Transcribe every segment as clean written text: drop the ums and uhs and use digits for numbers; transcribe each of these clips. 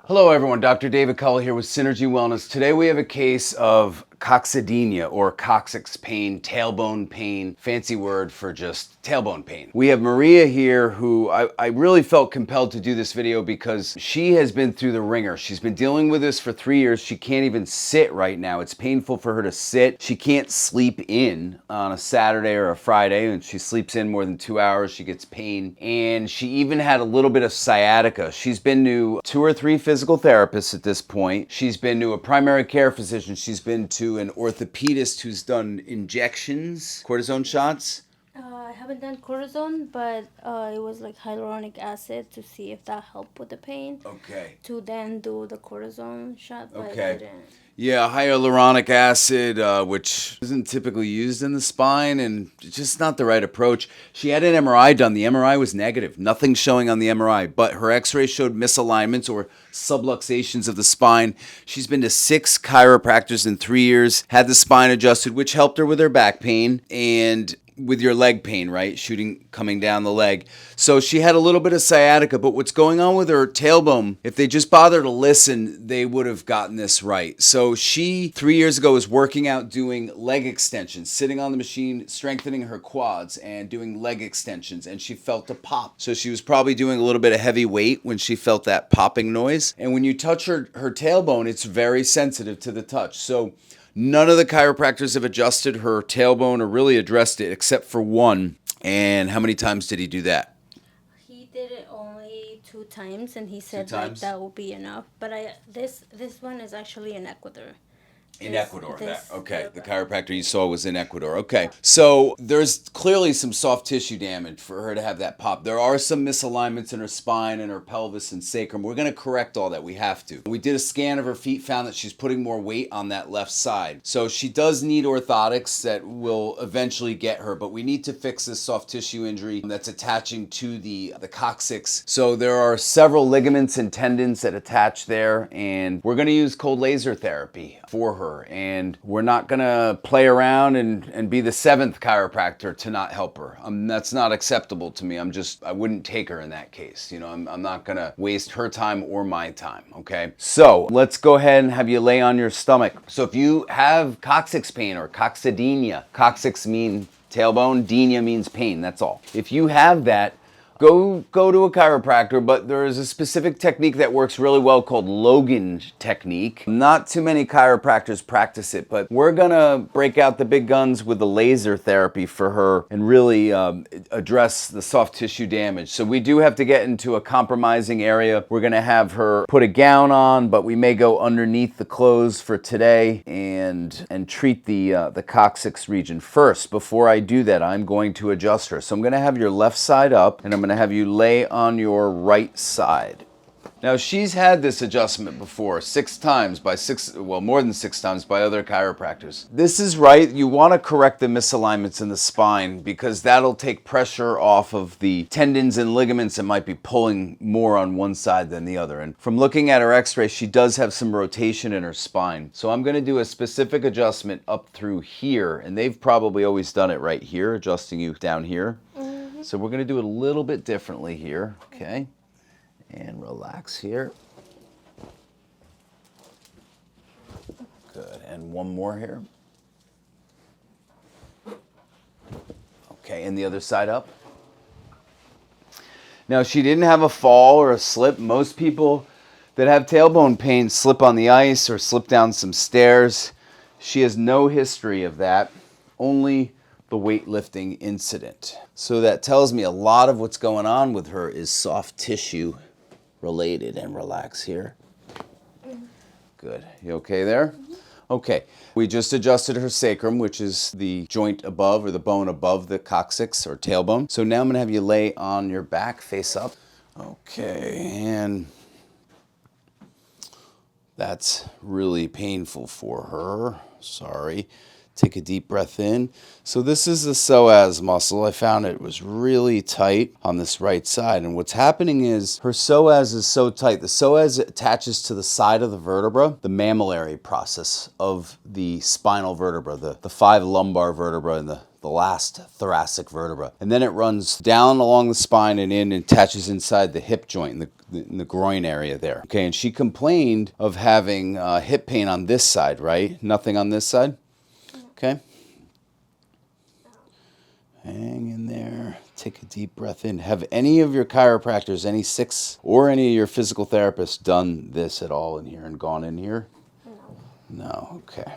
Hello everyone, Dr. David Kulla here with Synergy Wellness. Today we have a case of Coccydynia or Coccyx pain, tailbone pain, fancy word for just tailbone pain. We have Maria here who I really felt compelled to do this video because she has been through the ringer. She's been dealing with this for 3 years. She can't even sit right now. It's painful for her to sit. She can't sleep in on a Saturday or a Friday, and she sleeps in more than 2 hours. She gets pain, and she even had a little bit of sciatica. She's been to 2 or 3 physical therapists at this point. She's been to a primary care physician. She's been to an orthopedist who's done injections, cortisone shots. I haven't done cortisone, but it was like hyaluronic acid to see if that helped with the pain. Okay. To then do the cortisone shot, but Okay. it didn't. Yeah, hyaluronic acid, which isn't typically used in the spine, and just not the right approach. She had an MRI done. The MRI was negative. Nothing showing on the MRI, but her x-ray showed misalignments or subluxations of the spine. She's been to 6 chiropractors in 3 years, had the spine adjusted, which helped her with her back pain and with your leg pain, right? Coming down the leg. So she had a little bit of sciatica, but what's going on with her tailbone, if they just bothered to listen, they would have gotten this right. So she, 3 years ago, was working out doing leg extensions, sitting on the machine, strengthening her quads and doing leg extensions, and she felt a pop. So she was probably doing a little bit of heavy weight when she felt that popping noise. And when you touch her tailbone, it's very sensitive to the touch. So none of the chiropractors have adjusted her tailbone or really addressed it except for one. And how many times did he do that? He did it only 2 times, and he said 2 times? that will be enough. But this one is actually in Ecuador. In Ecuador. Okay, the chiropractor. chiropractor you saw was in Ecuador. Okay, so there's clearly some soft tissue damage for her to have that pop. There are some misalignments in her spine and her pelvis and sacrum. We're going to correct all that. We have to. We did a scan of her feet, found that she's putting more weight on that left side. So she does need orthotics that will eventually get her, but we need to fix this soft tissue injury that's attaching to the coccyx. So there are several ligaments and tendons that attach there, and we're going to use cold laser therapy for her. And we're not gonna play around and be the 7th chiropractor to not help her. That's not acceptable to me. I wouldn't take her in that case. You know, I'm not gonna waste her time or my time, okay? So let's go ahead and have you lay on your stomach. So if you have coccyx pain or coccydynia, coccyx means tailbone, dynia means pain, that's all. If you have that, go to a chiropractor, but there is a specific technique that works really well called LOGAN technique. Not too many chiropractors practice it, but we're gonna break out the big guns with the laser therapy for her and really address the soft tissue damage. So we do have to get into a compromising area. We're gonna have her put a gown on, but we may go underneath the clothes for today and treat the coccyx region. First, before I do that, I'm going to adjust her. So I'm gonna have your left side up, and I'm gonna have you lay on your right side. Now she's had this adjustment before 6 times by more than 6 times by other chiropractors. This is right. You want to correct the misalignments in the spine because that'll take pressure off of the tendons and ligaments that might be pulling more on one side than the other. And from looking at her x-ray, she does have some rotation in her spine. So I'm going to do a specific adjustment up through here, and they've probably always done it right here, adjusting you down here. Mm-hmm. So we're going to do it a little bit differently here, okay? And relax here. Good, and one more here. Okay, and the other side up. Now, she didn't have a fall or a slip. Most people that have tailbone pain slip on the ice or slip down some stairs. She has no history of that, only the weightlifting incident. So that tells me a lot of what's going on with her is soft tissue related. And relax here. Good. You okay there? Okay. We just adjusted her sacrum, which is the joint above or the bone above the coccyx or tailbone. So now I'm going to have you lay on your back, face up. Okay. And that's really painful for her. Sorry. Take a deep breath in. So this is the psoas muscle. I found it was really tight on this right side. And what's happening is her psoas is so tight. The psoas attaches to the side of the vertebra, the mammillary process of the spinal vertebra, the 5 lumbar vertebra and the last thoracic vertebra. And then it runs down along the spine and in and attaches inside the hip joint in the groin area there. Okay, and she complained of having hip pain on this side, right? Nothing on this side? Okay. Hang in there. Take a deep breath in. Have any of your chiropractors, any six, or any of your physical therapists done this at all in here and gone in here? No. No, okay.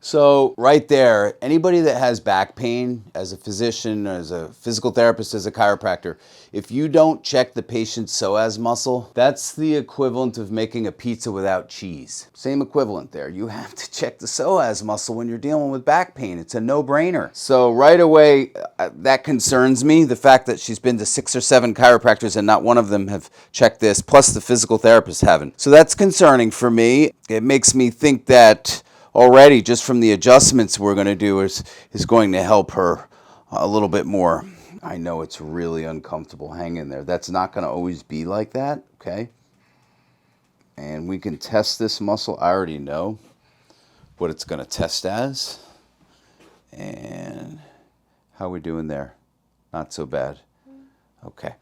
So right there, anybody that has back pain as a physician, as a physical therapist, as a chiropractor, if you don't check the patient's psoas muscle, that's the equivalent of making a pizza without cheese. Same equivalent there. You have to check the psoas muscle when you're dealing with back pain. It's a no-brainer. So right away, that concerns me, the fact that she's been to 6 or 7 chiropractors and not one of them have checked this, plus the physical therapists haven't. So that's concerning for me. It makes me think that already, just from the adjustments we're going to do is going to help her a little bit more. I know it's really uncomfortable. Hang in there. That's not going to always be like that, okay? And we can test this muscle. I already know what it's going to test as. And how are we doing there? Not so bad. Okay.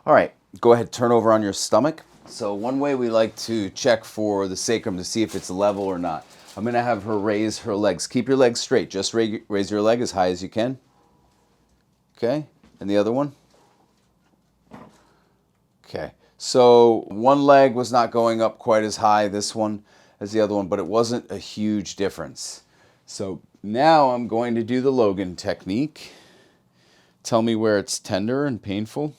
All right. Go ahead, turn over on your stomach. So one way we like to check for the sacrum to see if it's level or not. I'm going to have her raise her legs. Keep your legs straight. Just raise your leg as high as you can. Okay. And the other one? Okay. So one leg was not going up quite as high, this one, as the other one, but it wasn't a huge difference. So now I'm going to do the LOGAN technique. Tell me where it's tender and painful.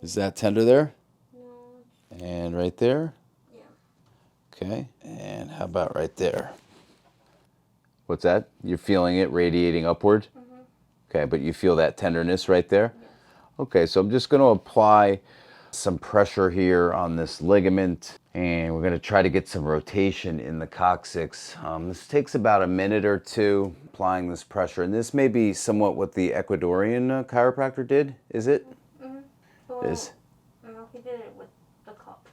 Is that tender there? No. And right there? Okay, and how about right there? What's that? You're feeling it radiating upward? Mm-hmm. Okay, but you feel that tenderness right there? Yes. Okay, so I'm just going to apply some pressure here on this ligament, and we're going to try to get some rotation in the coccyx. This takes about a minute or two, applying this pressure, and this may be somewhat what the Ecuadorian chiropractor did, is it? Mm-hmm. Well, is? No, he did it with the cup.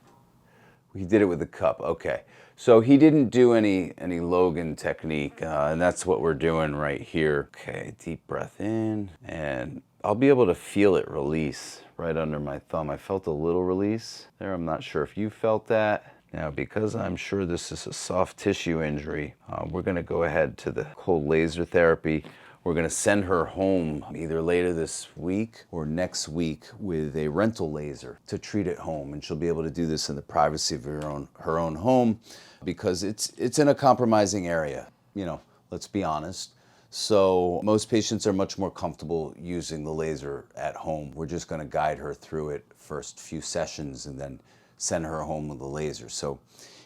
He did it with the cup, okay. So he didn't do any LOGAN technique, and that's what we're doing right here. Okay, deep breath in, and I'll be able to feel it release right under my thumb. I felt a little release there. I'm not sure if you felt that. Now, because I'm sure this is a soft tissue injury, we're gonna go ahead to the cold laser therapy. We're going to send her home either later this week or next week with a rental laser to treat at home. And she'll be able to do this in the privacy of her own home because it's in a compromising area, you know, let's be honest. So most patients are much more comfortable using the laser at home. We're just going to guide her through it first few sessions and then send her home with the laser. So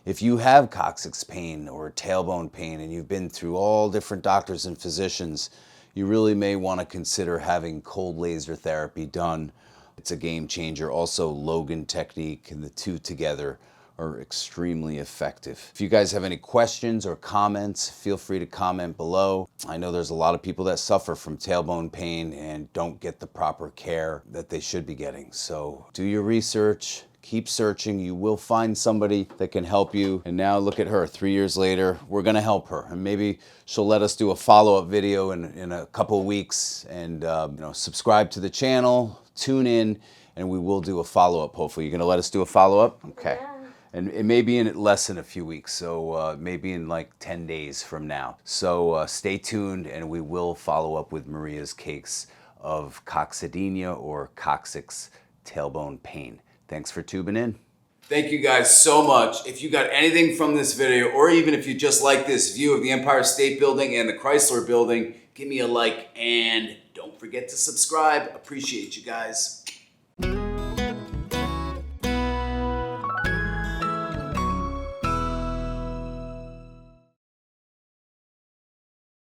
if you have coccyx pain or tailbone pain and you've been through all different doctors and physicians, you really may want to consider having cold laser therapy done. It's a game changer. Also, LOGAN technique and the two together are extremely effective. If you guys have any questions or comments, feel free to comment below. I know there's a lot of people that suffer from tailbone pain and don't get the proper care that they should be getting. So do your research. Keep searching. You will find somebody that can help you. And now look at her, 3 years later, we're gonna help her. And maybe she'll let us do a follow-up video in a couple of weeks and subscribe to the channel, tune in, and we will do a follow-up hopefully. You're gonna let us do a follow-up? Okay. Yeah. And it may be in less than a few weeks, so maybe in like 10 days from now. So stay tuned and we will follow up with Maria's case of Coccydynia or Coccyx tailbone pain. Thanks for tuning in. Thank you guys so much. If you got anything from this video, or even if you just like this view of the Empire State Building and the Chrysler Building, give me a like and don't forget to subscribe. Appreciate you guys.